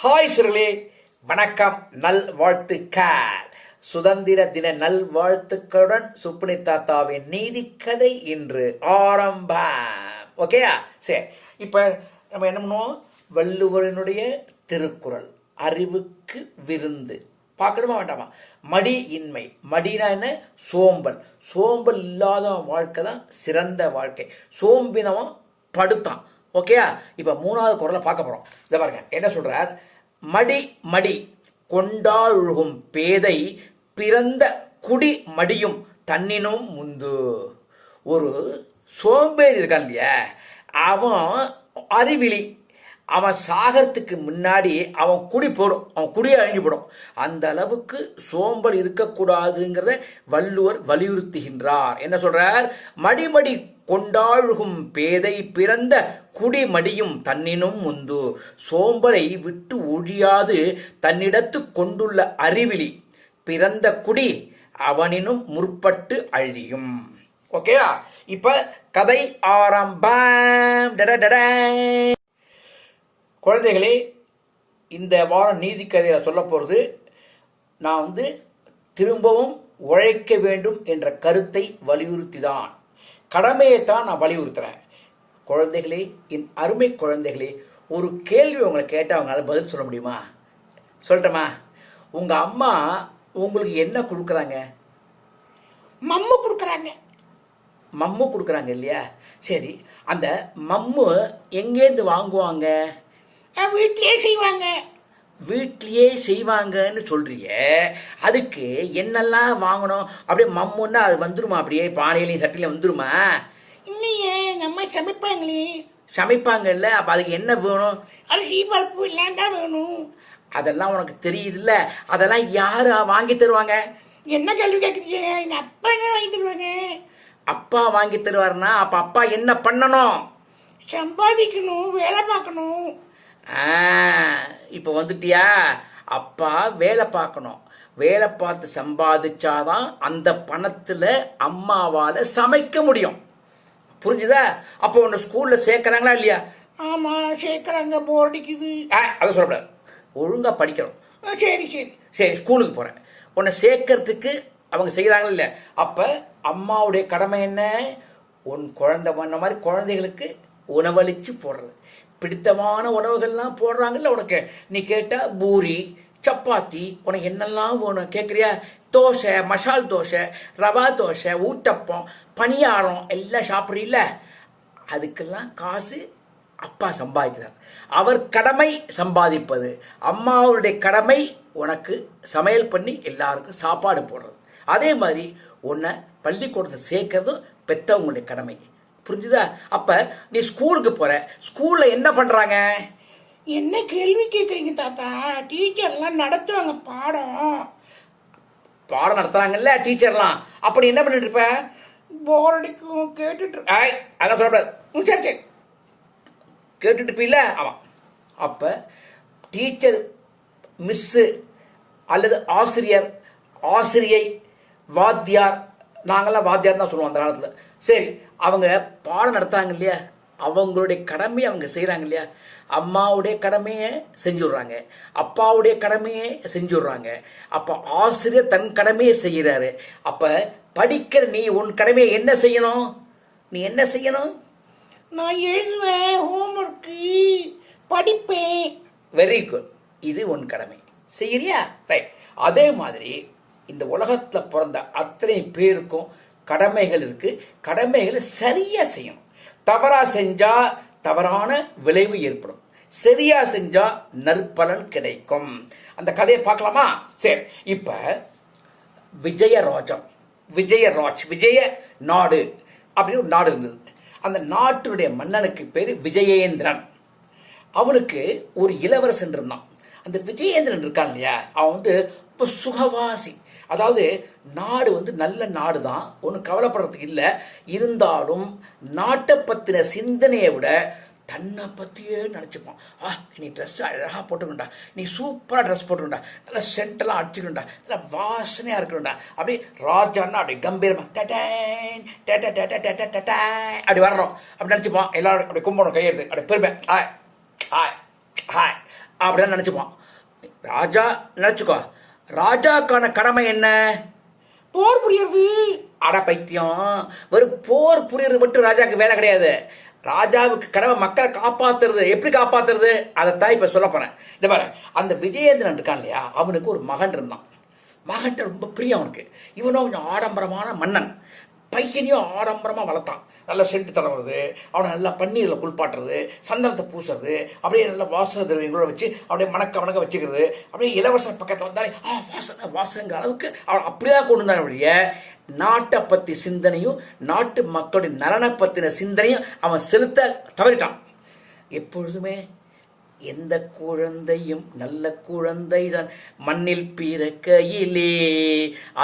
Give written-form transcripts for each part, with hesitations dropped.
Hi சிறுகளே, வணக்கம், நல்வாழ்த்துக்கள். சுதந்திர தின நல்வாழ்த்துக்களுடன் சுப்புனி தாத்தாவின் நீதி கதை இன்று ஆரம்பம். ஓகேயா? சரி, இப்போ நம்ம என்ன பண்ணுவோம்? வள்ளுவரினுடைய திருக்குறள் அறிவுக்கு விருந்து பார்க்கணுமா வேண்டாமா? மடி இன்மை, மடினா என்ன? சோம்பல். சோம்பல் இல்லாத வாழ்க்கை தான் சிறந்த வாழ்க்கை. சோம்பினவன் படுத்தான். ஓகேயா? இப்போ மூணாவது குறளை பார்க்க போகிறோம். இதை பாருங்க, என்ன சொல்றார்? மடி மடி கொண்டாழுகும் பேதை பிறந்த குடி மடியும் தன்னினும் முந்து. ஒரு சோம்பேறி இருக்கான் இல்லையா, அவன் அறிவிலி. அவன் சாகறதுக்கு முன்னாடி அவன் குடி போடும், அவன் குடியை அழிஞ்சு போடும். அந்த அளவுக்கு சோம்பல் இருக்கக்கூடாதுங்கிறத வள்ளுவர் வலியுறுத்துகின்றார். என்ன சொல்றார்? மடிமடி கொண்டாழுகும் பேதை பிறந்த குடிமடியும் தன்னினும் முந்து. சோம்பலை விட்டு ஒழியாது தன்னிடத்து கொண்டுள்ள அறிவிலி பிறந்த குடி அவனினும் முற்பட்டு அழியும். ஓகேயா? இப்ப கதை ஆரம்பம். குழந்தைகளே, இந்த வாரம் நீதி கதையில் சொல்ல போகிறது, நான் திரும்பவும் உழைக்க வேண்டும் என்ற கருத்தை வலியுறுத்தி தான், கடமையைத்தான் நான் வலியுறுத்துறேன். குழந்தைகளே, என் அருமை குழந்தைகளே, ஒரு கேள்வி உங்களை கேட்டால் அவங்களால பதில் சொல்ல முடியுமா? சொல்லட்டுமா? உங்கள் அம்மா உங்களுக்கு என்ன கொடுக்குறாங்க? மம்மு கொடுக்குறாங்க. மம்மு கொடுக்குறாங்க இல்லையா? சரி, அந்த மம்மு எங்கேருந்து வாங்குவாங்க? வீட்டிலேயே செய்வாங்க. வீட்லேயே செய்வாங்கன்னு சொல்றிய, அதுக்கு என்னெல்லாம் வாங்கணும்? அப்படியே மம்முன்னா அது வந்துருமா? அப்படியே பானையிலையும் சட்டிலையும் வந்துருமா? இல்லையே, எங்கள் அம்மா சமைப்பாங்களே. சமைப்பாங்கல்ல, அப்போ அதுக்கு என்ன வேணும்? அரிசி பருப்பு எல்லாம் தான் வேணும். அதெல்லாம் உனக்கு தெரியுதுல்ல, அதெல்லாம் யார் வாங்கி தருவாங்க? என்ன கேள்வி கேட்குறீங்க? எங்கள் அப்பா தான் வாங்கி தருவாங்க. அப்பா வாங்கி தருவாருன்னா அப்போ அப்பா என்ன பண்ணணும்? சம்பாதிக்கணும், வேலை பார்க்கணும். இப்போ வந்துட்டியா? அப்பா வேலை பார்க்கணும். வேலை பார்த்து சம்பாதிச்சாதான் அந்த பணத்தில் அம்மாவால் சமைக்க முடியும். புரிஞ்சுதா? அப்போ உன்னை ஸ்கூலில் சேர்க்குறாங்களா இல்லையா? ஆமாம், சேர்க்குறாங்க. போர் அடிக்குது. அதை சொல்லக்கூடாது, ஒழுங்காக படிக்கணும். சரி சரி சரி, ஸ்கூலுக்கு போகிறேன். உன்னை சேர்க்கறதுக்கு அவங்க செய்கிறாங்களா இல்லை? அப்போ அம்மாவுடைய கடமை என்ன? உன் குழந்தை பண்ண மாதிரி குழந்தைகளுக்கு உணவளித்து போடுறது. பிடித்தமான உணவுகள்லாம் போடுறாங்கல்ல உனக்கு. நீ கேட்டால் பூரி, சப்பாத்தி, உனக்கு என்னெல்லாம் வேணும் கேட்குறியா? தோசை, மசால் தோசை, ரவா தோசை, ஊட்டப்பம், பணியாரம் எல்லாம் சாப்பிட்றீல்ல, அதுக்கெல்லாம் காசு அப்பா சம்பாதிக்கிறார். அவர் கடமை சம்பாதிப்பது, அம்மாவுடைய கடமை உனக்கு சமையல் பண்ணி எல்லாருக்கும் சாப்பாடு போடுறது. அதே மாதிரி உன்னை பள்ளிக்கூடத்தை சேர்க்கறதும் பெற்றவங்களுடைய கடமை. புரிஞ்சுதா? அப்ப நீ ஸ்கூலுக்கு போற, ஸ்கூல்ல என்ன பண்றாங்க? என்ன கேள்வி கேட்குறீங்க தாத்தா? டீச்சர்லாம் நடத்துவாங்க பாடம். பாடம் நடத்துறாங்கல்ல டீச்சர்லாம். அப்படி என்ன பண்ணிட்டு இருப்ப? போர் அடிக்கும், கேட்டுட்டு. அதான் சொல்லக்கூடாது. சரி சரி, கேட்டுட்டு இருப்பீல்ல? ஆமாம். அப்ப டீச்சர், மிஸ்ஸு அல்லது ஆசிரியர், ஆசிரியை, வாத்தியார், நாங்கள்லாம் வாத்தியார் தான் சொல்லுவோம் அந்த காலத்தில். சரி, அவங்க பாடம் நடத்துறாங்க இல்லையா, அவங்களுடைய கடமையை அவங்க செய்கிறாங்க இல்லையா? அம்மாவுடைய கடமையை செஞ்சுடுறாங்க, அப்பாவுடைய கடமையை செஞ்சுடுறாங்க. அப்போ ஆசிரியர் தன் கடமையை செய்கிறாரு. அப்போ படிக்கிற நீ உன் கடமையை என்ன செய்யணும்? நீ என்ன செய்யணும்? நான் எழுதுவேன், ஹோம்ஒர்க்கு படிப்பேன். வெரி குட், இது உன் கடமை. செய்யறியா? ரைட். அதே மாதிரி இந்த உலகத்தில் பிறந்த அத்தனை பேருக்கும் கடமைகள் இருக்கு. கடமைகளை சரியா செய்யணும். தவறா செஞ்சா தவறான விளைவு ஏற்படும், சரியா செஞ்சா நற்பலன் கிடைக்கும். அந்த கதையை பார்க்கலாமா? சரி, இப்ப விஜயராஜம், விஜய நாடு அப்படின்னு ஒரு நாடு இருந்தது. அந்த நாட்டுடைய மன்னனுக்கு பேரு விஜயேந்திரன். அவனுக்கு ஒரு இளவரசன் இருந்தான். அந்த விஜயேந்திரன் இருக்கான் இல்லையா, அவன் இப்போ சுகவாசி. அதாவது நாடு நல்ல நாடு தான், ஒன்றும் கவலைப்படுறதுக்கு இல்லை. இருந்தாலும் நாட்டை பற்றின சிந்தனையை விட தன்னை பற்றியே நினச்சிப்பான். நீ ட்ரெஸ் அழகாக போட்டுக்கணுண்டா, நீ சூப்பராக ட்ரெஸ் போட்டுக்கணுண்டா, நல்லா சென்டெல்லாம் அடிச்சுக்கணுண்டா, நல்லா வாசனையாக இருக்கணுண்டா, அப்படி ராஜான்னா அப்படி கம்பீரமாக அப்படி வர்றோம் அப்படி நினச்சிப்பான். எல்லாரும் அப்படி கும்பிடணும், கையெடுத்து அப்படி பெருமை. ஹாய் ஹாய் ஹாய் அப்படின்னு நினச்சிப்பான். ராஜா நினச்சிக்கோ, ராஜாக்கான கடமை என்ன? போர் புரியறது. அட பைத்தியம், வெறும் போர் புரியறது மட்டும் ராஜாவுக்கு வேலை கிடையாது. ராஜாவுக்கு கடமை மக்களை காப்பாத்துறது. எப்படி காப்பாத்துறது அதைத்தான் இப்ப சொல்ல போறேன். இந்த பாரு, அந்த விஜயேந்திரன் இருக்கான் இல்லையா, அவனுக்கு ஒரு மகன் இருந்தான். மகன்கிட்ட ரொம்ப பிரியம் அவனுக்கு. இவனும் கொஞ்சம் ஆடம்பரமான மன்னன். பையனையும் ஆடம்பரமா வளர்த்தான். நல்லா சென்ட்டு தலை வருது, அவனை நல்லா பன்னீரில் குளிப்பாட்டுறது, சந்தனத்தை பூசுறது, அப்படியே நல்லா வாசனை திரவியங்களோட வச்சு அப்படியே மணக்க வச்சுக்கிறது. அப்படியே இளவரசர் பக்கத்தில் வந்தாலே வாசனைங்கிற அளவுக்கு அவன் அப்படியே கொண்டு வந்தான். வழிய நாட்டை பற்றி சிந்தனையும் நாட்டு மக்களுடைய நலனை பற்றின சிந்தனையும் அவன் செலுத்த தவறிட்டான். எப்பொழுதுமே எந்த குழந்தையும் நல்ல குழந்தைதான் மண்ணில் பிறக்கையிலே,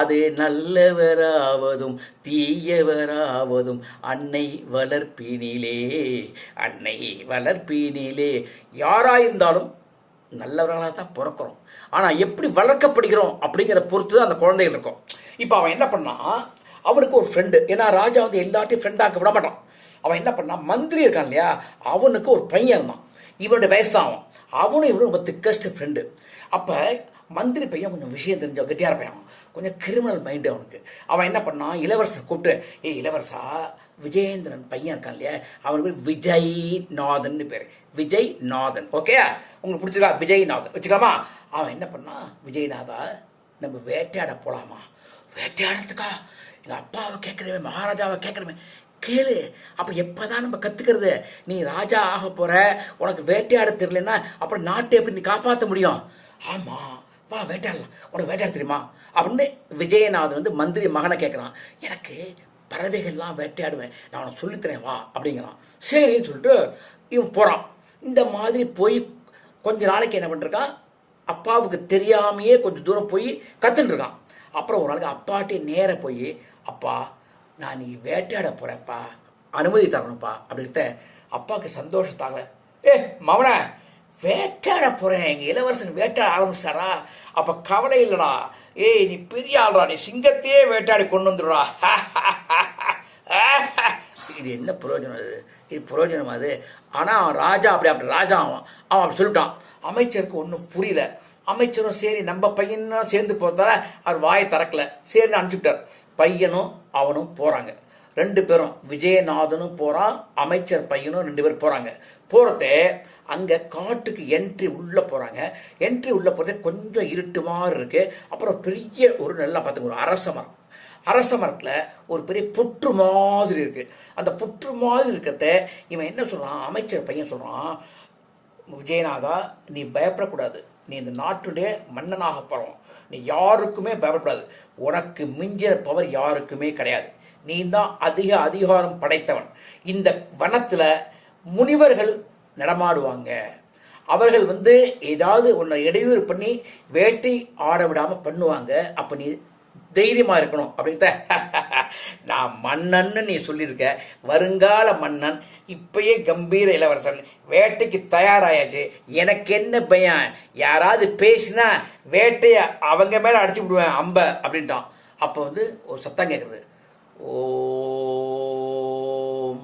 அது நல்லவராவதும் தீயவராவதும் அன்னை வளர்ப்பினிலே, அன்னை வளர்ப்பினிலே. யாராயிருந்தாலும் நல்லவர்களாக தான் பிறக்கிறோம். ஆனால் எப்படி வளர்க்கப்படுகிறோம் அப்படிங்கிற பொறுத்து தான் அந்த குழந்தைகள் இருக்கும். இப்போ அவன் என்ன பண்ணான், அவனுக்கு ஒரு ஃப்ரெண்டு. ஏன்னா ராஜா வந்து எல்லாத்தையும் ஃப்ரெண்டாக்க விட மாட்டான். அவன் என்ன பண்ணான், மந்திரி இருக்கான் இல்லையா, அவனுக்கு ஒரு பையன் இருந்தான். இவனுடைய வயசாகும். அவனும் இவனும் ரொம்ப திக்கஸ்ட் ஃப்ரெண்டு. அப்போ மந்திரி பையன் கொஞ்சம் விஷயம் தெரிஞ்ச கெட்டியார பையன், கொஞ்சம் கிரிமினல் மைண்டு அவனுக்கு. அவன் என்ன பண்ணான், இளவரசர் கூப்பிட்டு, இளவரசா, விஜயேந்திரன் பையன் இருக்கான் இல்லையா, அவனுக்கு பேர் விஜய்நாதன் பேர். விஜய்நாதன், ஓகே? உங்களுக்கு பிடிச்சிருக்கா? விஜய்நாதன் வச்சுக்கலாமா? அவன் என்ன பண்ணான், விஜய்நாதா நம்ம வேட்டையாட போலாமா? வேட்டையாடுறதுக்கா? எங்கள் அப்பாவை கேட்குறவே, மகாராஜாவை கேட்குறமே, கேளு. அப்போ எப்போதான் நம்ம கற்றுக்கிறது? நீ ராஜா ஆக போகிற, உனக்கு வேட்டையாட தெரியலன்னா அப்புறம் நாட்டை எப்படி நீ காப்பாற்ற முடியும்? ஆமாம், வா வேட்டையாடலாம், உனக்கு வேட்டையாட தெரியுமா அப்படின்னு விஜயநாதன் வந்து மந்திரி மகனை கேட்குறான். எனக்கு பறவைகள்லாம் வேட்டையாடுவேன், நான் உனக்கு சொல்லித்தரேன் வா அப்படிங்கிறான். சரின்னு சொல்லிட்டு இவன் போகிறான். இந்த மாதிரி போய் கொஞ்ச நாளைக்கு என்ன பண்ணிருக்கான், அப்பாவுக்கு தெரியாமையே கொஞ்சம் தூரம் போய் கற்றுட்டு இருக்கான். அப்புறம் ஒரு நாளைக்கு அப்பாட்டே நேர போய், அப்பா நான் நீ வேட்டையாட போகிறேன்ப்பா, அனுமதி தரணும்ப்பா அப்படின்ட்டு. அப்பாவுக்கு சந்தோஷத்தாகல. மவன, வேட்டையாட போகிறேன், எங்கள் இளவரசன் வேட்டையாட ஆரம்பிச்சாரா? அப்போ கவலை இல்லைடா, நீ பெரிய ஆள்றா, நீ சிங்கத்தையே வேட்டையாடி கொண்டு வந்துடுறா. இது என்ன பிரயோஜனம்? இது பிரயோஜனம் அது? ஆனால் அவன் ராஜா அப்படி ராஜா அவன் அப்படி சொல்லிட்டான். அமைச்சருக்கு ஒன்றும் புரியல. அமைச்சரும் சரி நம்ம பையனும் சேர்ந்து போகிறதால அவர் வாயை திறக்கல, சரின்னு அனுப்பிச்சுட்டார். பையனும் அவனும் போகிறாங்க. ரெண்டு பேரும், விஜயநாதனும் போகிறான், அமைச்சர் பையனும் 2 பேர் போகிறாங்க. போகிறதே அங்கே காட்டுக்கு என்ட்ரி உள்ளே போகிறாங்க. என்ட்ரி உள்ளே போகிறதே கொஞ்சம் இருட்டு மாதிரி இருக்குது. அப்புறம் பெரிய ஒரு நல்லா பார்த்துங்க, ஒரு அரச மரம். அரச மரத்தில் ஒரு பெரிய புற்று மாதிரி இருக்குது. அந்த புற்று மாதிரி இருக்கிறத இவன் என்ன சொல்கிறான், அமைச்சர் பையன் சொல்கிறான், விஜயநாதா நீ பயப்படக்கூடாது, நீ இந்த நாட்டுடைய மன்னனாக போகிறோம், நீ யாருக்குமே பயப்படக்கூடாது, உனக்கு மிஞ்சிற பவர் யாருக்குமே கிடையாது, நீ தான் அதிக அதிகாரம் படைத்தவன். இந்த வனத்தில் முனிவர்கள் நடமாடுவாங்க, அவர்கள் வந்து ஏதாவது உன்னை இடையூறு பண்ணி வேட்டை ஆட விடாமல் பண்ணுவாங்க, அப்போ நீ தைரியமா இருக்கணும் அப்படின்ட்டு. நான் மன்னன்னு நீ சொல்லியிருக்க, வருங்கால மன்னன், இப்பயே கம்பீர இளவரசன், வேட்டைக்கு தயாராயாச்சு, எனக்கு என்ன பயம், யாராவது பேசினா வேட்டைய அவங்க மேல அடிச்சு விடுவேன் அம்ப அப்படின்ட்டான். அப்போ வந்து ஒரு சத்தம் கேட்குறது, ஓம்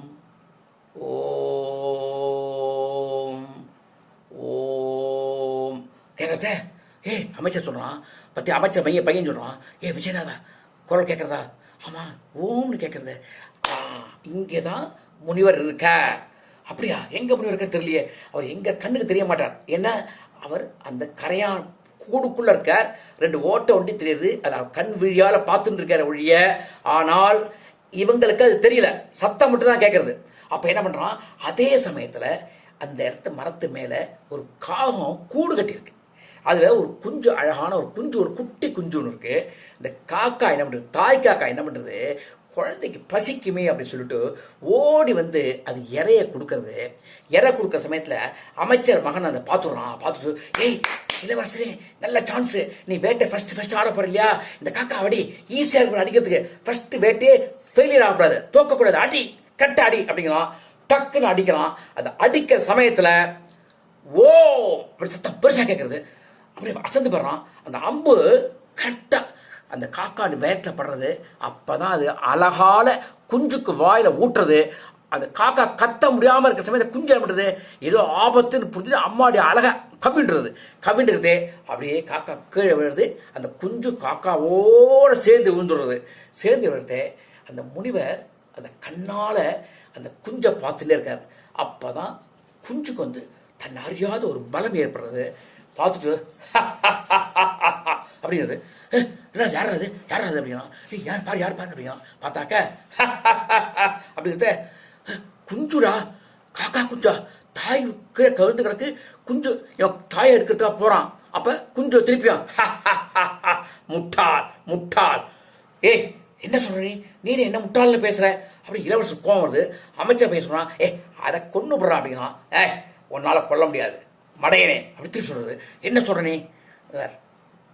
ஓம் ஓம் கேட்குறத. அமைச்சர் சொல்றான், பத்தி அமைச்சர் பையன் சொல்றான், விஜயநாதா குரல் கேட்கறதா? ஆமா, ஓம்னு கேட்கறது. இங்கே தான் முனிவர் இருக்கார். அப்படியா? எங்க முனிவர் இருக்கார் தெரியலையே. அவர் எங்க கண்ணுக்கு தெரிய மாட்டார், ஏன்னா அவர் அந்த கரையான் கூடுக்குள்ள இருக்கார். 2 ஓட்டை ஒண்டி தெரியுது, அது கண் விழியால பார்த்துட்டு இருக்காரு ஒழிய, ஆனால் இவங்களுக்கு அது தெரியல, சத்தம் மட்டும் தான் கேட்கறது. அப்ப என்ன பண்றான், அதே சமயத்துல அந்த இடத்த மரத்து மேல ஒரு காகம் கூடு கட்டியிருக்கு. அதுல ஒரு குஞ்சு, அழகான ஒரு குஞ்சு, ஒரு குட்டி குஞ்சு ஒன்று இருக்கு. இந்த காக்கா என்ன பண்றது, தாய் காக்கா என்ன பண்றது, குழந்தைக்கு பசிக்குமே அப்படின்னு சொல்லிட்டு ஓடி வந்து அது இறைய கொடுக்கறது. இறை கொடுக்குற சமயத்துல அமைச்சர் மகன் அதை பார்த்துட்டு, இளவரசரே நல்ல சான்ஸ், நீ வேட்டை ஃபர்ஸ்ட் ஆட போற இல்லையா, இந்த காக்கா அடி ஈஸியா இருக்கும் அடிக்கிறதுக்கு, ஃபர்ஸ்ட் வேட்டையே ஃபெயிலியர் ஆகக்கூடாது, தோக்கக்கூடாது, அடி கட்ட அடி அப்படிங்கிறான். டக்குன்னு அடிக்கிறான். அதை அடிக்கிற சமயத்துல ஓ அப்படி சத்தம் பெருசா கேட்கறது. அப்படியே அசந்து போடுறான். அந்த அம்பு கரெக்டா அந்த காக்காடு வேகத்தில் படுறது. அப்பதான் அது அழகால குஞ்சுக்கு வாயில ஊட்டுறது. அந்த காக்கா கத்த முடியாமல் இருக்கிற சமயத்தை குஞ்சு என்ன பண்ணுறது, ஏதோ ஆபத்துன்னு புரிஞ்சு அம்மாவுடைய அழகை கவிண்டுறது அப்படியே காக்கா கீழே விழுறது. அந்த குஞ்சு காக்காவோடு சேர்ந்து விழுறது. அந்த முனிவர் அந்த கண்ணால் அந்த குஞ்சை பார்த்துட்டே இருக்கார். அப்போ தான் குஞ்சுக்கு வந்து தன்னை அறியாத ஒரு பலம் ஏற்படுறது. பார்த்துட்டு அப்படிங்கிறது, யாராது அப்படின்னா, யார் பாரு அப்படின்னா பார்த்தாக்க அப்படிங்கிறத குஞ்சுடா, காக்கா குஞ்சா, தாய் கீழே கவிழ்ந்து கிடக்கு, குஞ்சு தாயை எடுக்கிறதுக்காக போகிறான். அப்போ குஞ்சு திருப்பியும் முட்டாள், ஏய் என்ன சொல்ற நீ என்ன முட்டாள்னு பேசுற அப்படி இளவரசர் கோவம் வருது. அமைச்சர் பேசுறான், அதை கொண்டு போடுறான் அப்படின்னா, உன்னால் கொல்ல முடியாது மடையனே அப்படி திருப்பி சொல்றது. என்ன சொல்ற நீ,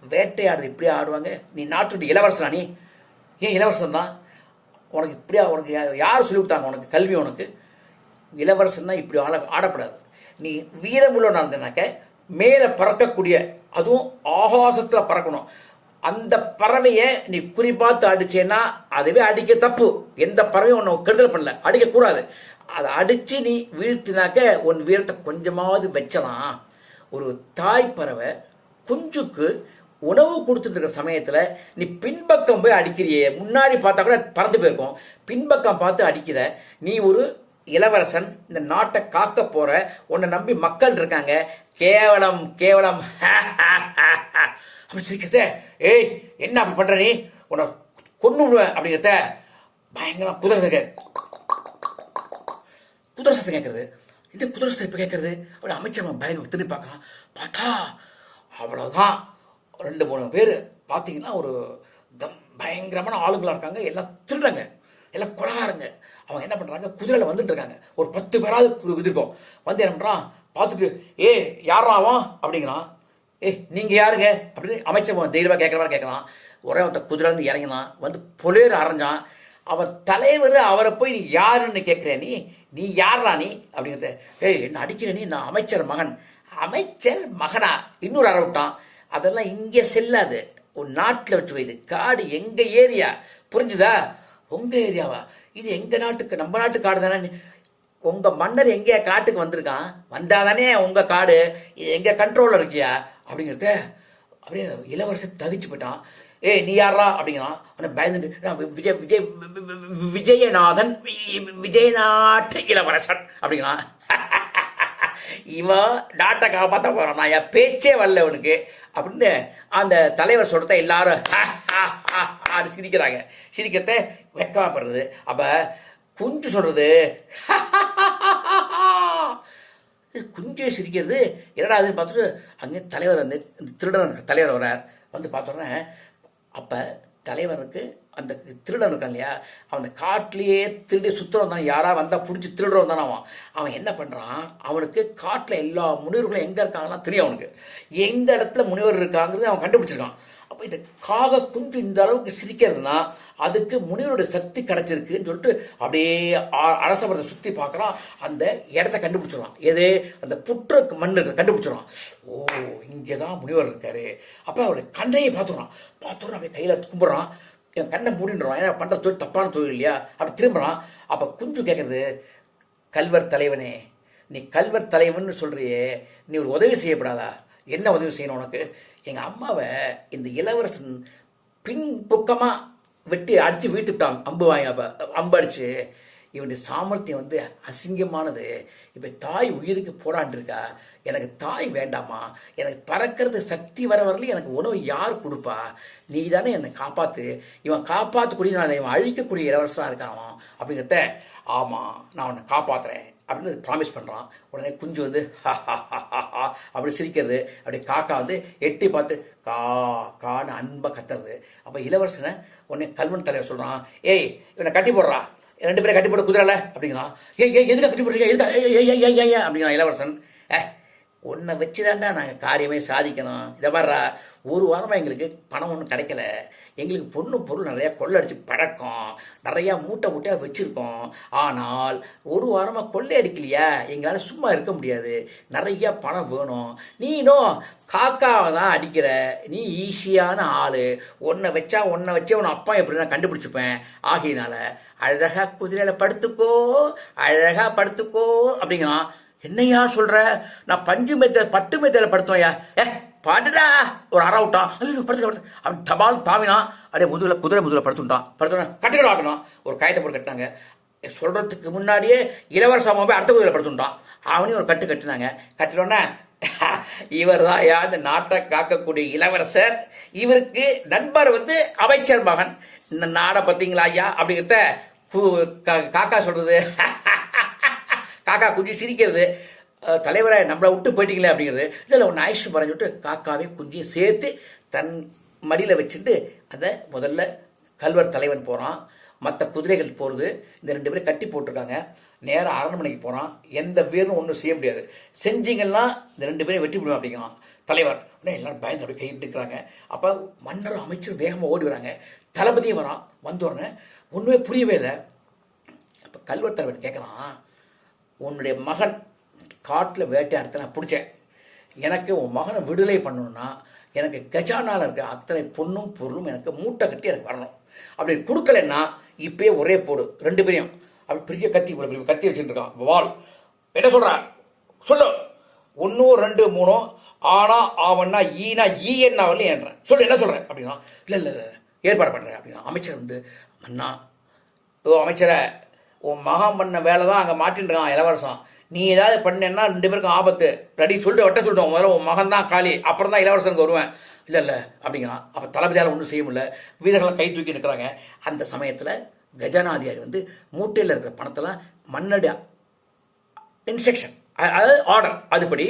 வேட்டையாடுறது இப்படி ஆடுவாங்க, நீ நாட்டுடைய இளவரசனா, நீ ஏன் இளவரசன் தான், உனக்கு இப்படியா, உனக்கு யார் சொல்லி கொடுத்தாங்க உனக்கு கல்வி, உனக்கு இளவரசன்னா இப்படி ஆடப்படாது. நீ வீரமுள்ளவனா இருந்தனாக்க மேலே பறக்கக்கூடிய, அதுவும் ஆகாசத்தில் பறக்கணும். அந்த பறவையை நீ குறிப்பாத்து அடிச்சேன்னா அதுவே அடிக்க தப்பு. எந்த பறவையும் உன்னை கெடுதல் பண்ணல, அடிக்கக்கூடாது. அதை அடித்து நீ வீழ்த்தினாக்க உன் வீரத்தை கொஞ்சமாவது வச்சலாம். ஒரு தாய் பறவை குஞ்சுக்கு உணவு கொடுத்துட்டு இருக்கிற சமயத்தில் நீ பின்பக்கம் போய் அடிக்கிறியே, முன்னாடி பார்த்தா கூட பறந்து போயிருக்கும், பின்பக்கம் பார்த்து அடிக்கிற நீ ஒரு இளவரசன், இந்த நாட்டை காக்க போற, உன்னை நம்பி மக்கள் இருக்காங்க, கேவலம் அப்படி சிரிக்கிறத. ஏய் என்ன அப்படி பண்ற நீ, உன்னை கொண்டு விடுவேன் அப்படிங்கிறத பயங்கரம் குதிரை சத்தம் கேட்கறது. இந்த குதிரை சத்தம் இப்போ கேட்கறது அப்படி அமைச்சர் பயங்கரம் திரும்பி பார்க்கலாம். பார்த்தா அவ்வளோதான், 2-3 பேர் பார்த்தீங்கன்னா ஒரு பயங்கரமான ஆளுங்களாக இருக்காங்க. எல்லாம் திருடுறாங்க, எல்லாம் கொலகாரங்க. அவங்க என்ன பண்ணுறாங்க, குதிரையில் வந்துட்டு இருக்காங்க. ஒரு 10 பேராவது இருக்கும். வந்து என்ன பண்ணுறான் பார்த்துட்டு, யாராவான் அப்படிங்கிறான். நீங்கள் யாருங்க அப்படின்னு அமைச்சர் தைரியமாக கேட்குற மாதிரி கேட்குறான். ஒரே ஒருத்த குதிரைந்து இறங்கினான், வந்து பொலேர் அரைஞ்சான். அவர் தலைவர், அவரை போய் நீ யாருன்னு கேட்குறேன், நீ யாரா நீ அப்படிங்கிறத. என்ன அடிக்கிற நீ, நான் அமைச்சர் மகனா இன்னொரு அறை விட்டான். அதெல்லாம் இங்கே செல்லாது, ஒரு நாட்டில் வச்சு வைது. காடு எங்கள் ஏரியா, புரிஞ்சுதா, உங்கள் ஏரியாவா, இது எங்கள் நாட்டுக்கு, நம்ம நாட்டு காடு தானே. உங்கள் மன்னர் எங்கேயா காட்டுக்கு வந்திருக்கான், வந்தாதானே உங்கள் காடு, இது எங்கள் கண்ட்ரோலில் இருக்கியா அப்படிங்கிறத. அப்படியே இளவரசர் தகிச்சு போயிட்டான். நீ யாரா அப்படிங்கிறான். ஆனால் பயந்துட்டு, விஜயநாதன், விஜயநாட்டு இளவரசன் அப்படிங்கிறான். இவன் நாட்டை காப்பாற்ற போகிறான், நான் என் பேச்சே வரல உனக்கு அப்படின்னு அந்த தலைவர் சொல்கிறத எல்லாரும் சிரிக்கிறத வெக்கமாப்படுறது. அப்போ குஞ்சு சொல்கிறது, குஞ்சு சிரிக்கிறது என்னடா அதுன்னு பார்த்துட்டு அங்கே தலைவர் வந்து திருடன் தலைவர் வரார். வந்து பார்த்தோன்னே அப்போ தலைவருக்கு அந்த திருடன் இருக்கான் இல்லையா, அவன் அந்த காட்டிலேயே திருடி சுற்றுறவன் தான், யாராக வந்தால் பிடிச்சி திருடுறவன் தானே அவன் என்ன பண்ணுறான், அவனுக்கு காட்டில் எல்லா முனிவர்களும் எங்கே இருக்காங்கலாம் தெரியும். அவனுக்கு எந்த இடத்துல முனிவர் இருக்காங்கிறது அவன் கண்டுபிடிச்சிருக்கான். அப்போ இந்த காக குஞ்சு இந்த அளவுக்கு சிரிக்கிறதுனா அதுக்கு முனிவருடைய சக்தி கிடைச்சிருக்குன்னு சொல்லிட்டு அப்படியே அரசபுரத்தை சுற்றி பார்க்குறான். அந்த இடத்த கண்டுபிடிச்சிடலாம், எது அந்த புற்று மண் இருக்கு கண்டுபிடிச்சிடலாம். இங்கே தான் முனிவர் இருக்காரு. அப்போ அவருடைய கண்ணையை பார்த்துடுறான். அப்படியே கையில் கும்பிட்றான், என் கண்ணை மூடிடுறான். ஏன்னா பண்ணுற தொழில் தப்பான தொழில் இல்லையா, அப்படி திரும்புகிறான். அப்போ குஞ்சு கேட்குறது, கல்வர் தலைவனே, நீ கல்வர் தலைவன் சொல்கிறியே, நீ ஒரு உதவி செய்யப்படாதா? என்ன உதவி செய்யணும் உனக்கு? எங்கள் அம்மாவை இந்த இளவரசன் பின்புக்கமாக வெட்டி அடித்து வீழ்த்துட்டான், அம்பு அடிச்சு. இவனுடைய சாமர்த்தியம் வந்து அசிங்கமானது. இப்போ தாய் உயிருக்கு போராண்டிருக்கா, எனக்கு தாய் வேண்டாமா, எனக்கு பறக்கிறது சக்தி வரலையும் எனக்கு உணவு யார் கொடுப்பா, நீ தானே என்னை காப்பாற்று. இவன் காப்பாற்றக்கூடிய நான் இவன் அழிக்கக்கூடிய இளவரசனாக இருக்கான் அப்படிங்கிறத. ஆமாம் நான் உன்னை காப்பாற்றுறேன் அப்படின்னு ப்ராமிஸ் பண்ணுறான். உடனே குஞ்சு வந்து அப்படி சிரிக்கிறது. அப்படியே காக்கா வந்து எட்டி பார்த்து கான்னு அன்பாக கத்துறது. அப்போ இளவரசனை உடனே கல்வன் தலைவர் சொல்கிறான், இவனை கட்டி போடுறா, 2 பேரை கட்டி போட குதிரல அப்படிங்கிறான். எதுக்கு கட்டி போடுறீங்க, எதுக்கு அப்படிங்கிறான் இளவரசன். உன்னை வச்சுதான்டா நாங்கள் காரியமே சாதிக்கணும். இதை வர்றா, ஒரு வாரமாக எங்களுக்கு பணம் ஒன்றும் கிடைக்கல. எங்களுக்கு பொண்ணு பொருள் நிறையா கொள்ளடிச்சு பழக்கம், நிறையா மூட்டை மூட்டையாக வச்சுருக்கோம். ஆனால் ஒரு வாரமாக கொள்ளை அடிக்கலையா, எங்களால் சும்மா இருக்க முடியாது, நிறையா பணம் வேணும். நீனும் காக்காவை தான் அடிக்கிற, நீ ஈஸியான ஆள், உன்னை வச்சே உன் அப்பா எப்படி நான் கண்டுபிடிச்சிப்பேன். ஆகையினால அழகாக குதிரையில் படுத்துக்கோ, அழகாக படுத்துக்கோ அப்படிங்கிறான். என்னையா சொல்கிற, நான் பட்டு மெத்தையில் படுத்தோம்யா. பாட்டுடா ஒரு அரை விட்டான், ஐயோ படுத்து அப்படி டபால் தாவினான், அப்படியே குதிரை முதுகில் படுத்துட்டான். கட்டுக்கடை ஆகணும், ஒரு காயத்தை போட்டு கட்டினாங்க. சொல்கிறதுக்கு முன்னாடியே இளவரசமாக போய் அடுத்த குதிரையில் படுத்துட்டான். அவனையும் ஒரு கட்டினாங்க. கட்டினோன்னே இவர் தான் இந்த நாட்டை காக்கக்கூடிய இளவரசர், இவருக்கு நண்பர் அமைச்சர் மகன். இந்த நாடை பார்த்தீங்களா ஐயா அப்படிங்கிறத காக்கா சொல்கிறது. காக்கா குஞ்சு சிரிக்கிறது, தலைவரை நம்மளை விட்டு போயிட்டீங்களே அப்படிங்கிறது. இதில் ஒன்று ஆயிஷு பறஞ்சுட்டு காக்காவையும் குஞ்சையும் சேர்த்து தன் மடியில் வச்சுட்டு அதை முதல்ல கல்வர் தலைவன் போகிறான். மற்ற குதிரைகள் போகிறது. இந்த 2 பேரும் கட்டி போட்டிருக்காங்க. நேராக அரண்மனைக்கு போகிறான். எந்த வீரனும் ஒன்றும் செய்ய முடியாது. செஞ்சிங்கன்னா இந்த 2 பேரையும் வெட்டி விடுவோம் அப்படிங்கிறான் தலைவர். உடனே எல்லாரும் பயந்து அப்படி கையிட்டு இருக்கிறாங்க. அப்போ மன்னர் அமைச்சர் வேகமாக ஓடி வராங்க. தளபதியும் வரான். வந்த உடனே ஒன்றுமே புரியவே இல்லை. அப்போ கல்வர் தலைவன் கேட்குறான், உன்னுடைய மகன் காட்டில் வேட்டையாடுறத நான் பிடிச்சேன். எனக்கு உன் மகனை விடுதலை பண்ணணும்னா எனக்கு கஜானாவில் இருக்க அத்தனை பொண்ணும் பொருளும் எனக்கு மூட்டை கட்டி எனக்கு வரணும். அப்படி கொடுக்கலன்னா இப்பயே ஒரே போடு 2 பேரையும். அப்படி பெரிய கத்தி வச்சுட்டு இருக்கான், வால். என்ன சொல்ற சொல்லு, 1 2 3 ஆனா ஆவன்னா ஈனா ஈன்னா வரலையும் ஏன்றேன், சொல்லு என்ன சொல்கிறேன் அப்படின்னா. இல்லை ஏற்பாடு பண்ணுறேன் அப்படின்னா. அமைச்சர் மன்னா, அமைச்சரை உன் மகன் பண்ண வேலை தான் அங்கே மாட்டின்னு இருக்கான் இளவரசன். நீ ஏதாவது பண்ணேன்னா 2 பேருக்கும் ஆபத்து. ரெடி சொல்லிட்டு சொல்லிட்டோம், முதல்ல உன் மகன் தான் காலி, அப்புறம் தான் இளவரசனுக்கு வருவேன். இல்லை அப்படிங்கிறான். அப்போ தளபதியால் ஒன்றும் செய்ய முடியல. வீரர்கள்லாம் கை தூக்கி நிற்கிறாங்க. அந்த சமயத்தில் கஜானாதிகாரி மூட்டையில் இருக்கிற பணத்தெல்லாம் மன்னடி இன்ஸ்ட்ரக்ஷன், அதாவது ஆர்டர், அதுபடி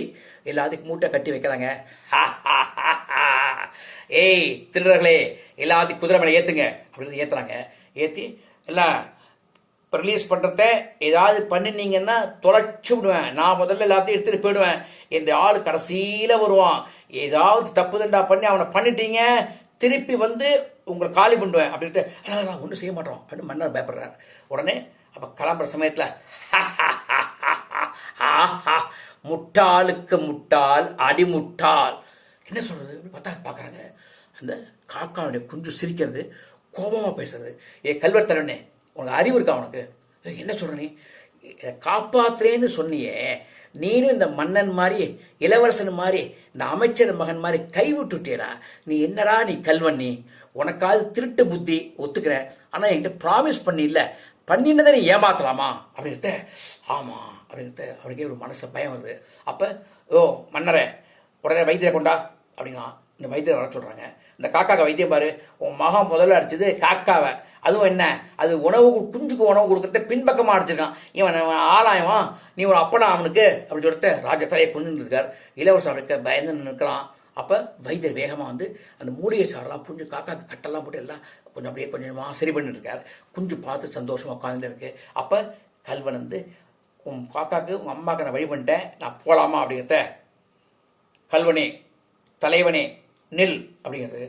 எல்லாத்துக்கும் மூட்டை கட்டி வைக்கிறாங்க. ஏய் திருடர்களே, எல்லாத்தையும் குதிரை மேலே ஏற்றுங்க அப்படின்னு ஏற்றுறாங்க. ஏற்றி எல்லாம் இப்போ ரிலீஸ் பண்ணுறத ஏதாவது பண்ணினீங்கன்னா தொலைச்சி விடுவேன். நான் முதல்ல எல்லாத்தையும் எடுத்துகிட்டு போயிடுவேன். இந்த ஆள் கடைசியில் வருவான். ஏதாவது தப்பு தண்டா பண்ணி அவனை பண்ணிட்டீங்க, திருப்பி உங்களை காலி பண்ணுவேன் அப்படின்ட்டு. நான் ஒன்றும் செய்ய மாட்டோம் அப்படின்னு மன்னர் பயப்படுறார். உடனே அப்போ கிளம்புற சமயத்தில் முட்டாளுக்கு முட்டாள் அடிமுட்டாள் என்ன சொல்கிறது அப்படி பார்க்குறாங்க. அந்த காக்காவுடைய குஞ்சு சிரிக்கிறது, கோபமாக பேசுறது. கல்வர் தலைவனே, உனக்கு அறிவு இருக்கா உனக்கு? என்ன சொல்ற நீ? காப்பாத்துறேன்னு சொன்னியே, நீனும் இந்த மன்னன் மாதிரி இளவரசன் மாதிரி இந்த அமைச்சர் மகன் மாதிரி கைவிட்டுட்டேடா. நீ என்னடா நீ கல்வன்? நீ உனக்காவது திருட்டு புத்தி ஒத்துக்கிற, ஆனால் என்கிட்ட ப்ராமிஸ் பண்ணி இல்லை, பண்ணினதை நீ ஏமாத்தலாமா அப்படின்ட்டு. ஆமாம் அப்படின்ட்டு அவனுக்கே ஒரு மனசில் பயம் வருது. அப்போ மன்னரை உடனே வைத்தியரை கொண்டா அப்படின்னா இந்த வைத்தியரை வர சொல்கிறாங்க. இந்த காக்காவை வைத்தியம் பாரு, உன் மகன் முதல்ல அடிச்சது காக்காவை, அதுவும் என்ன அது குஞ்சுக்கு உணவு கொடுக்கறத பின்பக்கமாக அடிச்சிருக்கான். இவன் ஆளாயவன், நீ ஒரு அப்பனா அவனுக்கு அப்படின்னு சொல்லிட்டு ராஜ தலையை கொண்டு இருக்கார். இளவரசர் அவருக்கு பயந்து நிற்கிறான். அப்போ வைத்தியர் வேகமாக அந்த மூலிகை சாரெல்லாம் புரிஞ்சு காக்காக்கு கட்டெல்லாம் போட்டு எல்லாம் கொஞ்சம் அப்படியே கொஞ்சமாக சரி பண்ணிட்டு இருக்கார். குஞ்சு பார்த்து சந்தோஷமாக உட்காந்து இருக்கு. அப்போ கல்வன் உன் காக்காக்கு உங்கள் அம்மாவுக்கு நான் வழி பண்ணிட்டேன், நான் போகலாமா அப்படிங்கிறத. கல்வனே தலைவனே நெல் அப்படிங்கிறது.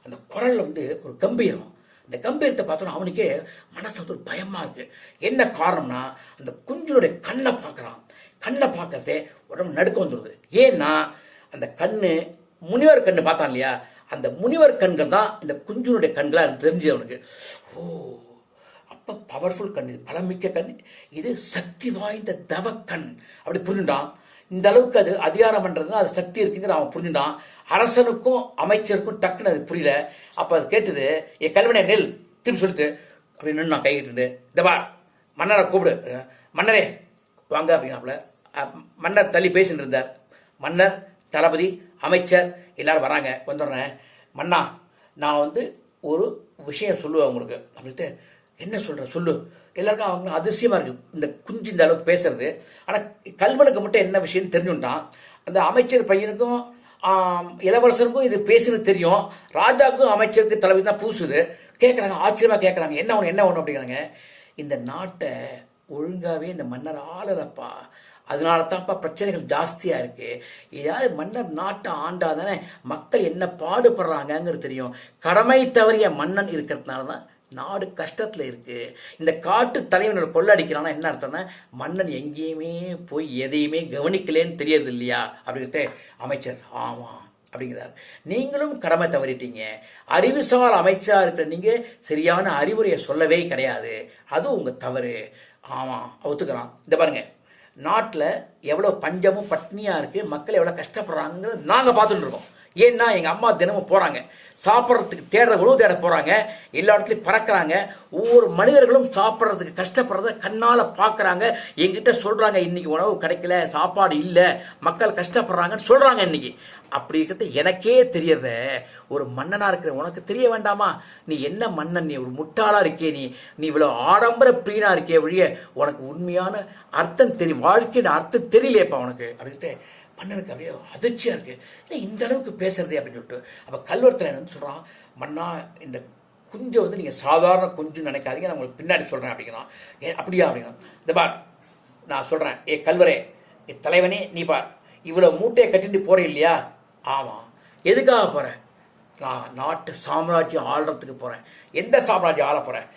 அந்த குரல் ஒரு கம்பீரம். இந்த கம்பீரத்தை பார்த்தோன்னா அவனுக்கே மனசு ஒரு பயமாக இருக்குது. என்ன காரணம்னா அந்த குஞ்சுடைய கண்ணை பார்க்குறான். கண்ணை பார்க்கறதே உடம்பு நடுக்க வந்துடுது. ஏன்னா அந்த கண்ணு முனிவர் கண்ணு பார்த்தான் இல்லையா, அந்த முனிவர் கண்கள் தான் இந்த குஞ்சுனுடைய கண்களாக தெரிஞ்சது அவனுக்கு. ஓ, அப்போ பவர்ஃபுல் கண், இது பலமிக்க கண், இது சக்தி வாய்ந்த தவக்கண் அப்படி புரிஞ்சுட்டான். இந்த அளவுக்கு அது அதிகாரம் பண்ணுறதுனா அது சக்தி இருக்குங்கிறது அவன் புரிஞ்சுட்டான். அரசனுக்கும் அமைச்சருக்கும் டக்குன்னு அது புரியல. அப்போ அது கேட்டது, கல்வனே நெல் திருப்பி சொல்லிட்டு அப்படின்னு நான் கைகிட்டு இதப்பா மன்னரை கூப்பிடு, மன்னரே வாங்க அப்படின்னாப்புல. மன்னர் தள்ளி பேசிட்டு இருந்தார். மன்னர், தளபதி, அமைச்சர் எல்லாரும் வராங்க. வந்துடுறேன் மன்னா, நான் ஒரு விஷயம் சொல்லுவேன் உங்களுக்கு அப்படின்ட்டு. என்ன சொல்கிற சொல்லு. எல்லாருக்கும் அவங்க அதிசயமாக இருக்குது இந்த குஞ்சு இந்த அளவுக்கு பேசுறது. ஆனால் கல்வனுக்கு மட்டும் என்ன விஷயம்னு தெரிஞ்சுட்டான். அந்த அமைச்சர் பையனுக்கும் இளவரசருக்கும் இது பேசுறது தெரியும். ராஜாவுக்கும் அமைச்சருக்கு தலைவி தான் பூசுது. கேட்குறாங்க, ஆச்சரியமாக கேட்குறாங்க, என்ன ஒன்று அப்படிங்கிறாங்க. இந்த நாட்டை ஒழுங்காகவே இந்த மன்னர் ஆளலப்பா, அதனால தான்ப்பா பிரச்சனைகள் ஜாஸ்தியாக இருக்குது. ஏதாவது மன்னர் நாட்டை ஆண்டாதானே மக்கள் என்ன பாடுபடுறாங்கங்கிறது தெரியும். கடமை தவறிய மன்னன் இருக்கிறதுனால தான் நாடு கஷ்டத்தில் இருக்குது. இந்த காட்டு தலைவனோட கொள்ளடிக்கிறான்னா என்ன அர்த்தம்னா மன்னன் எங்கேயுமே போய் எதையுமே கவனிக்கலேன்னு தெரியறது இல்லையா அப்படிங்கிறத அமைச்சர் ஆமாம் அப்படிங்கிறார். நீங்களும் கடமை தவறிட்டீங்க. அறிவுசார் அமைச்சராக இருக்கிற நீங்கள் சரியான அறிவுரையை சொல்லவே கிடையாது. அதுவும் உங்கள் தவறு. ஆமாம் ஒத்துக்கிறான். இந்த பாருங்க, நாட்டில் எவ்வளோ பஞ்சமும் பட்னியாக இருக்குது, மக்கள் எவ்வளோ கஷ்டப்படுறாங்கிறது நாங்கள் பார்த்துட்டு இருக்கோம். ஏன்னா எங்கள் அம்மா தினமும் போகிறாங்க, சாப்பிட்றதுக்கு தேடுற உணவு தேட போகிறாங்க, எல்லா இடத்துலையும் பறக்கிறாங்க. ஒவ்வொரு மனிதர்களும் சாப்பிட்றதுக்கு கஷ்டப்படுறத கண்ணால் பார்க்குறாங்க. எங்கிட்ட சொல்கிறாங்க இன்றைக்கி உணவு கிடைக்கல, சாப்பாடு இல்லை, மக்கள் கஷ்டப்படுறாங்கன்னு சொல்கிறாங்க. இன்றைக்கி அப்படி இருக்கிறது எனக்கே தெரியறத ஒரு மன்னனாக இருக்கிற உனக்கு தெரிய வேண்டாமா? நீ என்ன மன்னன்? நீ ஒரு முட்டாளாக இருக்கே, நீ இவ்வளோ ஆடம்பர பிரியனாக இருக்கே வழிய உனக்கு உண்மையான அர்த்தம் தெரியும், வாழ்க்கையோட அர்த்தம் தெரியலையப்பா உனக்கு அப்படின்ட்டு மன்னனுக்கு அப்படியே அதிர்ச்சியாக இருக்குது. இல்லை இந்த அளவுக்கு பேசுறதே அப்படின்னு சொல்லிட்டு அப்போ கல்வெடுத்தில் என்ன சொல்கிறான், மன்னா இந்த குஞ்சை வந்து நீங்கள் சாதாரண குஞ்சு நினைக்காதீங்க, நான் உங்களுக்கு பின்னாடி சொல்கிறேன் அப்படிங்கிறான். அப்படியா அப்படிங்கிறான். இந்த பார் நான் சொல்கிறேன், கல்வரே, தலைவனே, நீ பார், இவ்வளோ மூட்டையை கட்டிட்டு போகிறேன் இல்லையா? ஆமாம். எதுக்காக போகிறேன்? நான் நாட்டு சாம்ராஜ்யம் ஆள்றதுக்கு போகிறேன். எந்த சாம்ராஜ்யம் ஆள போகிறேன்?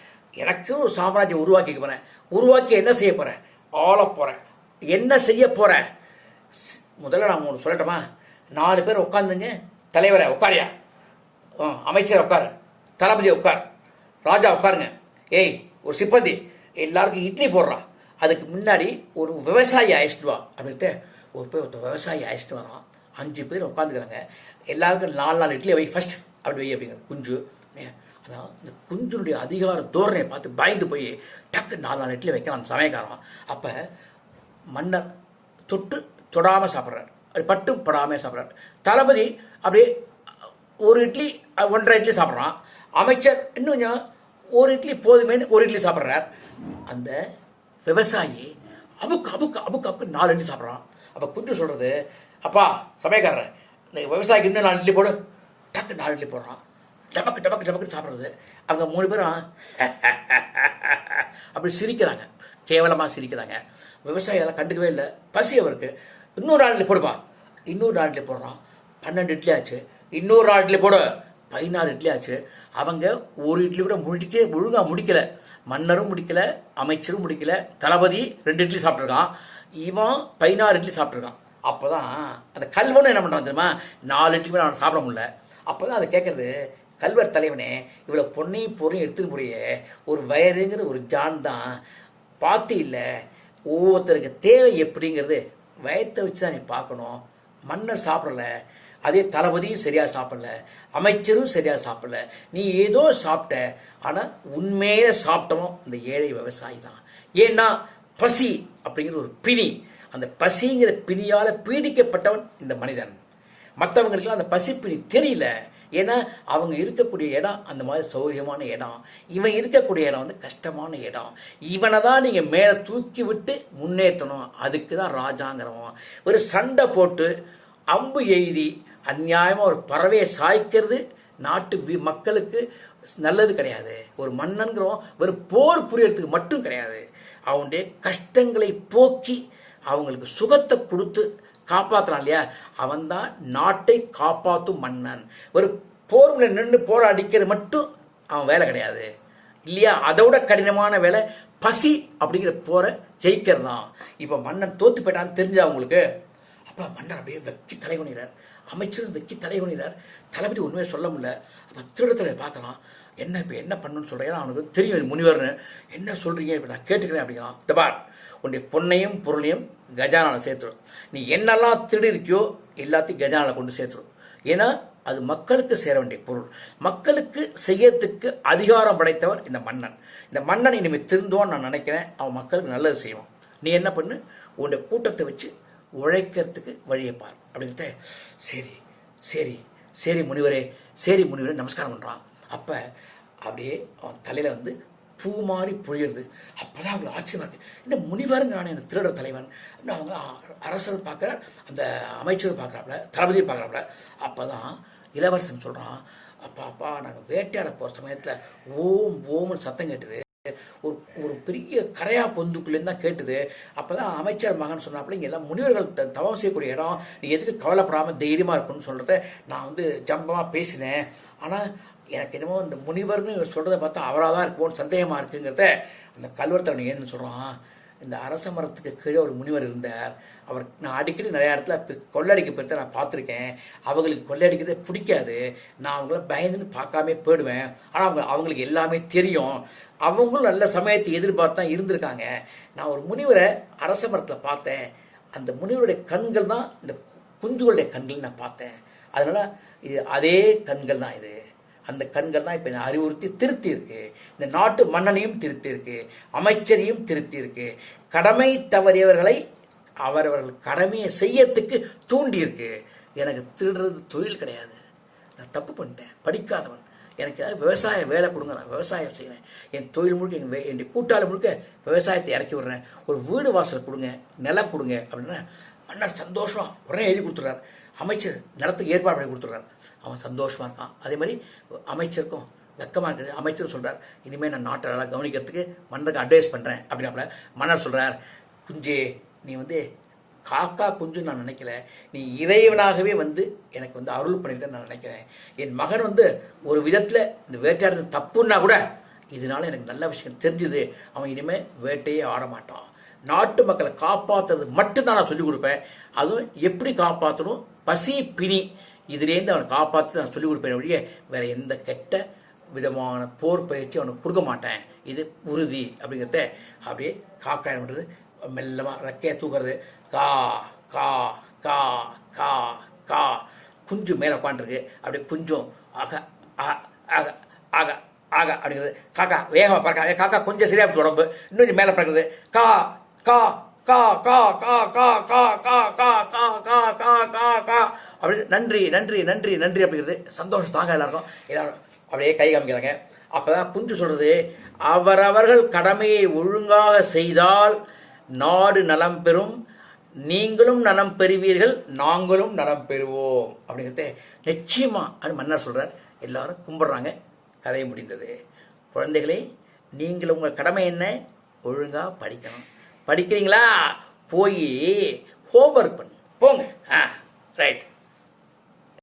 எனக்கு ஒரு சாம்ராஜ்யம் உருவாக்கிக்க போகிறேன். உருவாக்கி என்ன செய்ய போகிறேன்? ஆள போகிறேன். என்ன செய்ய போகிறேன்? முதல்ல நான் ஒன்று சொல்லட்டுமா? 4 பேர் உட்காந்துங்க. தலைவரை உட்காரியா, அமைச்சர் உட்காரு, தளபதி உட்கார், ராஜா உட்காருங்க. ஒரு சிப்பந்தி எல்லாருக்கும் இட்லி போடுறான். அதுக்கு முன்னாடி ஒரு விவசாயி அழைச்சிட்டு வா அப்படின்ட்டு ஒருத்தர் விவசாயி அழைச்சிட்டு வரான். 5 பேர் உட்காந்துக்கிறாங்க. எல்லாருக்கும் 4 இட்லி வை ஃபர்ஸ்ட் அப்படி வை அப்படிங்கிற குஞ்சு. அதான் இந்த குஞ்சுனுடைய அதிகார தோரணையை பார்த்து பயந்து போய் டக்கு 4 இட்லி வைக்கிறான் சமயக்காரன். அப்போ மன்னர் தொடாமல் சாப்பிட்றாரு, அது பட்டும் படாமல் சாப்பிட்றாரு. தளபதி அப்படியே ஒரு இட்லி 1.5 இட்லி சாப்பிட்றான். அமைச்சர் இன்னும் ஒரு இட்லி போதுமேன்னு ஒரு இட்லி சாப்பிட்றார். அந்த விவசாயி அபுக்கு அபுக்கு அபுக்கு அபுக்கு 4 இட்லி சாப்பிட்றான். அப்போ குஞ்சு சொல்கிறது, அப்பா சமயக்காரர், இந்த விவசாயிக்கு இன்னும் 4 இட்லி போடு. டக்கு 4 இட்லி போடுறான். டபக்கு டபக்கு டபக்குன்னு சாப்பிட்றது. அவங்க 3 பேரும் அப்படி சிரிக்கிறாங்க, கேவலமாக சிரிக்கிறாங்க. விவசாயியெல்லாம் கண்டுக்கவே இல்லை. பசி அவருக்கு. இன்னொரு 4 இட்லி போடுப்பா. இன்னொரு 4 இட்லி போடுறான். 12 இட்லி ஆச்சு. இன்னொரு 4 இட்லி போடு. 16 இட்லி ஆச்சு. அவங்க ஒரு இட்லி கூட ஒழுங்காக முடிக்கல. மன்னரும் முடிக்கல, அமைச்சரும் முடிக்கல, தளபதி 2 இட்லி சாப்பிட்ருக்கான், இவன் 16 இட்லி சாப்பிட்ருக்கான். அப்போ தான் அந்த கல்வனும் என்ன பண்ணுறான் தெரியுமா? 4 இட்லி மேலே அவனை சாப்பிட முடியல. அப்போ தான் அதை கேட்குறது, கல்வர் தலைவனே, இவ்வளோ பொன்னையும் பொருளையும் எடுத்துக்க முடிய ஒரு வயதுங்கிற ஒரு ஜான் தான் பார்த்து இல்லை. ஒவ்வொருத்தருக்கு தேவை எப்படிங்கிறது வயத்தை வச்சு தான் நீ பார்க்கணும். மன்னர் சாப்பிடல, அதே தளபதியும் சரியாக சாப்பிடல, அமைச்சரும் சரியாக சாப்பிடல, நீ ஏதோ சாப்பிட்ட. ஆனால் உண்மையில சாப்பிட்டவன் இந்த ஏழை விவசாயி தான். ஏன்னா பசி அப்படிங்கிற ஒரு பிணி, அந்த பசிங்கிற பிணியால் பீடிக்கப்பட்டவன் இந்த மனிதன். மற்றவங்களுக்குலாம் அந்த பசிப்பிணி தெரியல. ஏன்னா அவங்க இருக்கக்கூடிய இடம் அந்த மாதிரி சௌகரியமான இடம், இவன் இருக்கக்கூடிய இடம் வந்து கஷ்டமான இடம். இவனை தான் நீங்கள் மேலே தூக்கி விட்டு முன்னேற்றணும். அதுக்கு தான் ராஜாங்கிறவன். ஒரு சண்டை போட்டு அம்பு எய்தி அநியாயமாக ஒரு பறவையை சாய்க்கிறது நாட்டு மக்களுக்கு நல்லது கிடையாது. ஒரு மன்னன்கிறவன் வெறும் போர் புரியறதுக்கு மட்டும் கிடையாது. அவனுடைய கஷ்டங்களை போக்கி அவங்களுக்கு சுகத்தை கொடுத்து காப்பாற்றுறான் இல்லையா, அவன்தான் நாட்டை காப்பாற்றும் மன்னன். ஒரு போர்ல நின்று போராடிக்கிறது மட்டும் அவன் வேலை கிடையாது இல்லையா. அதோட கடினமான வேலை பசி அப்படிங்கிற போரை ஜெயிக்கிறது தான். இப்போ மன்னன் தோத்து போயிட்டான்னு தெரிஞ்சா அவங்களுக்கு. அப்போ மன்னர் அப்படியே வெக்கி தலைகுனிறார், அமைச்சரும் வெக்கி தலைகுனிறார். தளபதி உண்மையை சொல்ல முடியல. அப்போ திருடத்தில் பார்க்கலாம், என்ன இப்போ என்ன பண்ணணும்னு சொல்கிறேன், அவனுக்கு தெரியும் முனிவர்னு. என்ன சொல்கிறீங்க, இப்போ நான் கேட்டுக்கிறேன் அப்படிங்கிறான். இந்த பார், உன்னுடைய பொன்னையும் பொருளையும் கஜானாவில் சேர்த்துடும். நீ என்னெல்லாம் திருடி இருக்கியோ எல்லாத்தையும் கஜானாவில் கொண்டு சேர்த்துடும். ஏன்னா அது மக்களுக்கு சேர வேண்டிய பொருள். மக்களுக்கு செய்யறதுக்கு அதிகாரம் படைத்தவர் இந்த மன்னன். இந்த மன்னன் இனிமேல் திருந்தோன்னு நான் நினைக்கிறேன். அவன் மக்களுக்கு நல்லது செய்வான். நீ என்ன பண்ணு, உன்னுடைய கூட்டத்தை வச்சு உழைக்கிறதுக்கு வழியைப்பார் அப்படின்ட்டு. சரி சரி சரி முனிவரே, சரி முனிவரே நமஸ்காரம் பண்ணுறான். அப்போ அப்படியே அவன் தலையில் வந்து பூ மாதிரி பொழியிறது. அப்போதான் அவங்களுக்கு ஆச்சரியமாக இருக்குது, இந்த முனிவருங்கிறான இந்த திருடர் தலைவன். அவங்க அரசர் பார்க்குறார், அந்த அமைச்சர் பார்க்குறாப்புல, தளபதியை பார்க்குறாப்புல. அப்போ தான் இளவரசன் சொல்கிறான், அப்பா அப்பா நாங்கள் வேட்டையாட போகிற சமயத்தில் ஓம் ஓம்னு சத்தம் கேட்டுது. ஒரு ஒரு பெரிய கரையா பொந்துக்குள்ளேருந்து தான் கேட்டுது. அப்போ தான் அமைச்சர் மகன் சொன்னாப்புல, இங்கே எல்லாம் முனிவர்கள் தவம் செய்யக்கூடிய இடம், நீ எதுக்கு கவலைப்படாமல் தைரியமாக இருக்குன்னு சொல்கிறத நான் வந்து ஜம்பமாக பேசினேன். ஆனால் எனக்கு என்னமோ இந்த முனிவர்னு சொல்கிறத பார்த்தா அவராக தான் இருக்குமோன்னு சந்தேகமாக இருக்குங்கிறத அந்த கல்வெடுத்தவன் ஏன்னு சொல்கிறான். இந்த அரச மரத்துக்கு கீழே ஒரு முனிவர் இருந்தார். அவர் நான் அடிக்கடி நிறையா இடத்துல கொள்ளடிக்க போயிட்டு நான் பார்த்துருக்கேன். அவங்களுக்கு கொள்ளையடிக்கிறதே பிடிக்காது. நான் அவங்கள பயந்துன்னு பார்க்காமே போயிடுவேன். ஆனால் அவங்களுக்கு எல்லாமே தெரியும். அவங்களும் நல்ல சமயத்தை எதிர்பார்த்து தான் இருந்திருக்காங்க. நான் ஒரு முனிவரை அரச மரத்தில் பார்த்தேன். அந்த முனிவருடைய கண்கள் தான் இந்த குஞ்சுகளுடைய கண்கள் நான் பார்த்தேன். அதனால் இது அதே கண்கள் தான் இது. அந்த கண்கள் தான் இப்போ நான் அறிவுறுத்தி திருத்தி இருக்கு. இந்த நாட்டு மன்னனையும் திருத்தி இருக்கு, அமைச்சரையும் திருத்தி இருக்கு. கடமை தவறியவர்களை அவரவர்கள் கடமையை செய்யறதுக்கு தூண்டி இருக்கு. எனக்கு திருடுறது தொழில் கிடையாது. நான் தப்பு பண்ணிட்டேன், படிக்காதவன். எனக்கு ஏதாவது விவசாய வேலை கொடுங்க, நான் விவசாயம் செய்கிறேன். என் தொழில் முழுக்க என் கூட்டாளி முழுக்க விவசாயத்தை இறக்கி விடுறேன். ஒரு வீடு வாசல் கொடுங்க, நிலம் கொடுங்க அப்படின்னா மன்னர் சந்தோஷமா உடனே எழுதி கொடுத்துட்றாரு. அமைச்சர் நிலத்துக்கு ஏற்பாடு பண்ணி கொடுத்துட்றாரு. அவன் சந்தோஷமாக இருக்கான். அதே மாதிரி அமைச்சருக்கும் வெக்கமாக இருக்குது. அமைச்சர் சொல்கிறார், இனிமேல் நான் நாட்டை நல்லா கவனிக்கிறதுக்கு மன்னருக்கு அட்வைஸ் பண்ணுறேன் அப்படின்னாப்புல. மன்னர் சொல்கிறார், குஞ்சே நீ வந்து காக்கா குஞ்சு நான் நினைக்கல, நீ இறைவனாகவே வந்து எனக்கு வந்து அருள் பண்ணிக்கிட்டேன்னு நான் நினைக்கிறேன். என் மகன் வந்து ஒரு விதத்தில் இந்த வேட்டையாடுறது தப்புன்னா கூட இதனால எனக்கு நல்ல விஷயம் தெரிஞ்சுது. அவன் இனிமேல் வேட்டையே ஆட மாட்டான். நாட்டு மக்களை காப்பாற்றுறது மட்டும்தான் நான் சொல்லிக் கொடுப்பேன். அதுவும் எப்படி காப்பாற்றணும், பசி பிணி இதுலேருந்து அவனை காப்பாற்றி நான் சொல்லிக் கொடுப்பேன் வழியே வேறு எந்த கெட்ட விதமான போர் பயிற்சி அவனுக்கு கொடுக்க மாட்டேன். இது உறுதி அப்படிங்கிறத அப்படியே காக்கா என்ன பண்ணுறது, மெல்லமாக ரெக்கையை தூக்குறது. கா கா கா கா கா. குஞ்சு மேலே உட்காந்துருக்கு. அப்படியே குஞ்சும் ஆக ஆக ஆக ஆக ஆக அப்படிங்கிறது. காக்கா வேகமாக பறக்காது. காக்கா கொஞ்சம் சரியாக உடம்பு இன்னும் கொஞ்சம் மேலே பறக்குது. கா கா கா கா கா கா கா கா கா கா கா கா கா கா அப்படி நன்றி நன்றி நன்றி நன்றி அப்படிங்கிறது. சந்தோஷம் தாங்க எல்லாருக்கும். எல்லாரும் அப்படியே கை காமிக்கிறாங்க. அப்போதான் குஞ்சு சொல்றது, அவரவர்கள் கடமையை ஒழுங்காக செய்தால் நாடு நலம் பெறும், நீங்களும் நலம் பெறுவீர்கள், நாங்களும் நலம் பெறுவோம் அப்படிங்கிறத நிச்சயமா அப்படின்னு மன்னர் சொல்றார். எல்லாரும் கும்பிடுறாங்க. கதை முடிந்தது. குழந்தைகளே, நீங்கள் உங்கள் கடமை என்ன, ஒழுங்காக படிக்கணும். படிக்கிறீங்களா? போய் ஹோம்ஒர்க் பண்ணு போங்க. ரைட்.